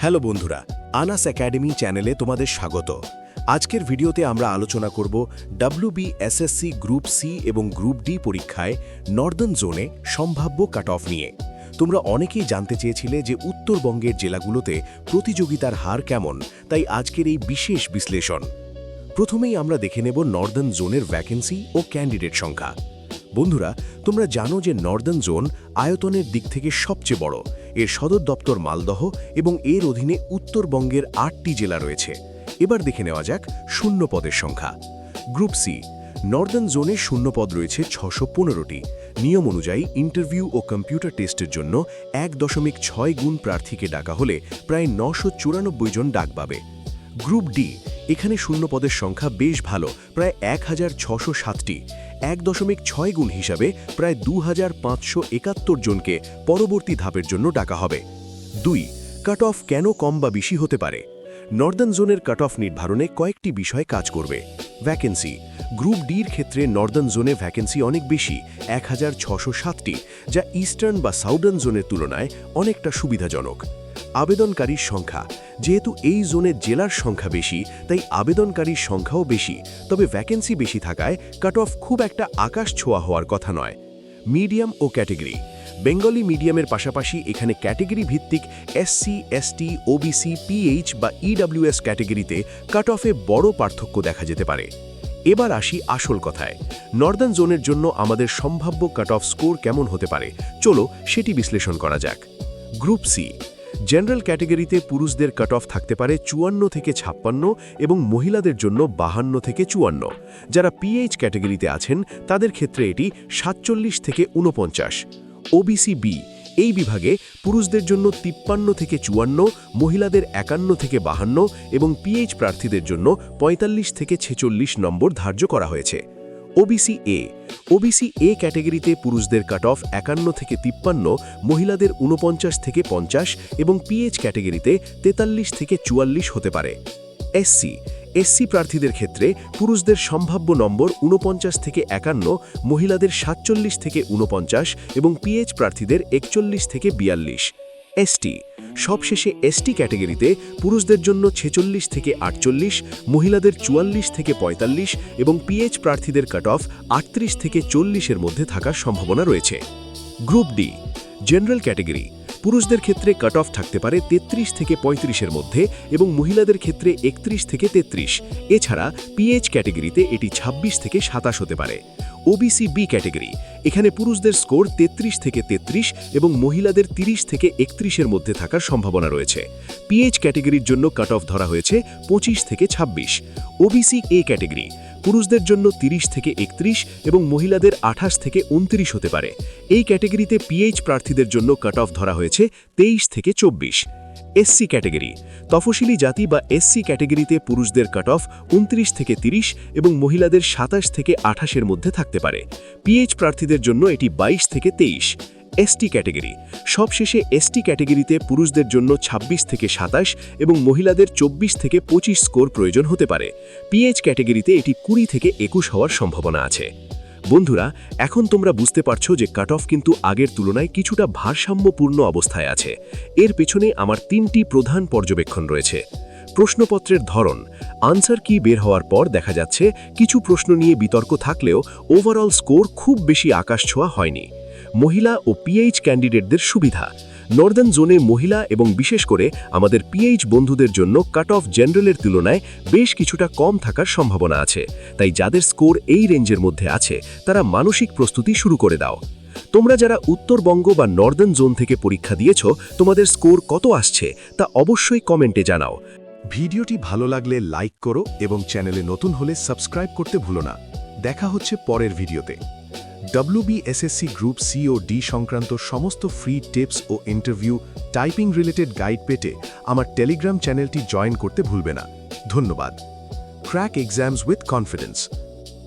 Hello বন্ধুরা, Anas academy চ্যানেলে তোমাদের স্বাগত। আজকের ভিডিওতে আমরা আলোচনা করব WBSSC গ্রুপ সি এবং গ্রুপ ডি পরীক্ষায় নর্দার্ন জোনে সম্ভাব্য কাট অফ নিয়ে। তোমরা অনেকেই জানতে চেয়েছিলে যে উত্তরবঙ্গের জেলাগুলোতে প্রতিযোগিতার হার কেমন, তাই আজকের এই বিশেষ বিশ্লেষণ। প্রথমেই আমরা দেখে নেব নর্দার্ন জোনের ভ্যাকেন্সি ও ক্যান্ডিডেট সংখ্যা। বন্ধুরা, তোমরা জানো যে নর্দার্ন জোন আয়তনের দিক থেকে সবচেয়ে বড়। এর সদর দপ্তর মালদহ এবং এর অধীনে উত্তরবঙ্গের ৮টি জেলা রয়েছে। এবার দেখে নেওয়া যাক শূন্য পদের সংখ্যা। গ্রুপ সি নর্দার্ন জোনে শূন্যপদ রয়েছে ৬১৫টি। নিয়ম অনুযায়ী ইন্টারভিউ ও কম্পিউটার টেস্টের জন্য ১.৬ গুণ প্রার্থীকে ডাকা হলে প্রায় ৯৯৪ জন ডাক পাবে। গ্রুপ ডি এখানে শূন্যপদের সংখ্যা বেশ ভালো, প্রায় ১৬০৭টি। ১.৬ গুণ হিসাবে প্রায় ২৫৭১ জনকে পরবর্তী ধাপের জন্য ডাকা হবে। ২. কাট অফ কেন কম বা বেশি হতে পারে? নর্দার্ন জোনের কাট অফ নির্ধারণে কয়েকটি বিষয় কাজ করবে। ভ্যাকেন্সি গ্রুপ ডির ক্ষেত্রে নর্দার্ন জোনে ভ্যাকেন্সি অনেক বেশি, ১৬০৭টি, যা ইস্টার্ন বা সাউদার্ন জোনের তুলনায় অনেকটা সুবিধাজনক। আবেদনকারীর সংখ্যা যেহেতু এই জোনে জেলার সংখ্যা বেশি, তাই আবেদনকারীর সংখ্যাও বেশি, তবে ভ্যাকেন্সি বেশি থাকায় কাট অফ খুব একটা আকাশ ছোঁয়া হওয়ার কথা নয়। মিডিয়াম ও ক্যাটেগরি বেঙ্গলি মিডিয়ামের পাশাপাশি এখানে ক্যাটেগরি ভিত্তিক এসসি, এসটি, ওবিসি, পিএইচ বা ইডব্লিউএস ক্যাটেগরিতে কাট অফে বড় পার্থক্য দেখা যেতে পারে। এবার আসি আসল কথায়, নর্দার্ন জোনের জন্য আমাদের সম্ভাব্য কাট অফ স্কোর কেমন হতে পারে, চলো সেটি বিশ্লেষণ করা যাক। গ্রুপ সি জেনারেল ক্যাটেগরিতে পুরুষদের কাট অফ থাকতে পারে ৫৪ থেকে ৫৬ এবং মহিলাদের জন্য ৫২ থেকে ৫৪। যারা পিএইচ ক্যাটেগরিতে আছেন তাদের ক্ষেত্রে এটি ৪৭ থেকে ৪৯। ওবিসি বি এই বিভাগে পুরুষদের জন্য ৫৩ থেকে ৫৪, মহিলাদের ৫১ থেকে ৫২ এবং পিএইচ প্রার্থীদের জন্য ৪৫ থেকে ৪৬ নম্বর ধার্য করা হয়েছে। ওবিসি এ ক্যাটেগরিতে পুরুষদের কাট অফ ৫১ থেকে ৫৩, মহিলাদের ৪৯ থেকে ৫০ এবং পিএইচ ক্যাটেগরিতে ৪৩ থেকে ৪৪ হতে পারে। এসসি প্রার্থীদের ক্ষেত্রে পুরুষদের সম্ভাব্য নম্বর ৪৯ থেকে ৫১, মহিলাদের ৪৭ থেকে ৪৯ এবং পিএইচ প্রার্থীদের ৪১ থেকে ৪২। এসটি সবশেষে এসটি ক্যাটেগরিতে পুরুষদের জন্য ৪৬ থেকে ৪৮, মহিলাদের ৪৪ থেকে ৪৫ এবং পিএইচ প্রার্থীদের কাট অফ ৩৮ থেকে ৪০-এর মধ্যে থাকার সম্ভাবনা রয়েছে। গ্রুপ ডি জেনারেল ক্যাটেগরি পুরুষদের ক্ষেত্রে কাট অফ থাকতে পারে ৩৩ থেকে ৩৫-এর মধ্যে এবং মহিলাদের ক্ষেত্রে ৩১ থেকে ৩৩। এছাড়া পিএইচ ক্যাটেগরিতে এটি ২৬ থেকে ২৭ হতে পারে। ওবিসি বি ক্যাটেগরি এখানে পুরুষদের স্কোর ৩৩ থেকে ৩৩ এবং মহিলাদের ৩০ থেকে ৩১-এর মধ্যে থাকার সম্ভাবনা রয়েছে। পিএইচ ক্যাটেগরির জন্য কাট অফ ধরা হয়েছে ২৫ থেকে ২৬। ওবিসি এ ক্যাটেগরি পুরুষদের জন্য ৩০ থেকে ৩১ এবং মহিলাদের ২৮ থেকে ২৯ হতে পারে। এই ক্যাটেগরিতে পিএইচ প্রার্থীদের জন্য কাট অফ ধরা হয়েছে ২৩ থেকে ২৪। এসসি ক্যাটেগরি তফসিলি জাতি বা এসসি ক্যাটেগরিতে পুরুষদের কাট অফ ২৯ থেকে ৩০ এবং মহিলাদের ২৭ থেকে ২৮-এর মধ্যে থাকতে পারে। পিএইচ প্রার্থীদের জন্য এটি ২২ থেকে ২৩। এসটি ক্যাটেগরি সবশেষে এসটি ক্যাটেগরিতে পুরুষদের জন্য ২৬ থেকে ২৭ এবং মহিলাদের ২৪ থেকে ২৫ স্কোর প্রয়োজন হতে পারে। পিএইচ ক্যাটেগরিতে এটি ২০ থেকে ২১ হওয়ার সম্ভাবনা আছে। বন্ধুরা, এখন তোমরা বুঝতে পারছো যে কাট অফ কিন্তু আগের তুলনায় কিছুটা ভারসাম্যপূর্ণ অবস্থায় আছে। এর পেছনে আমার ৩টি প্রধান পর্যবেক্ষণ রয়েছে। প্রশ্নপত্রের ধরন আনসার কি বের হওয়ার পর দেখা যাচ্ছে কিছু প্রশ্ন নিয়ে বিতর্ক থাকলেও ওভারঅল স্কোর খুব বেশি আকাশ ছোঁয়া হয়নি। মহিলা ও পিএইচ ক্যান্ডিডেটদের সুবিধা নর্দার্ন জোনে মহিলা এবং বিশেষ করে আমাদের পিএইচ বন্ধুদের জন্য কাট অফ জেনারেলের তুলনায় বেশ কিছুটা কম থাকার সম্ভাবনা আছে, তাই যাদের স্কোর এই রেঞ্জের মধ্যে আছে তারা মানসিক প্রস্তুতি শুরু করে দাও। তোমরা যারা উত্তরবঙ্গ বা নর্দার্ন জোন থেকে পরীক্ষা দিয়েছ, তোমাদের স্কোর কত আসছে তা অবশ্যই কমেন্টে জানাও। ভিডিওটি ভালো লাগলে লাইক করো এবং চ্যানেলে নতুন হলে সাবস্ক্রাইব করতে ভুলো না। দেখা হচ্ছে পরের ভিডিওতে। WBSSC গ্রুপ সি ও ডি সংক্রান্ত সমস্ত ফ্রি টিপস ও ইন্টারভিউ টাইপিং রিলেটেড গাইড পেতে আমার টেলিগ্রাম চ্যানেলটি জয়েন করতে ভুলবে না। ধন্যবাদ। Crack exams with confidence.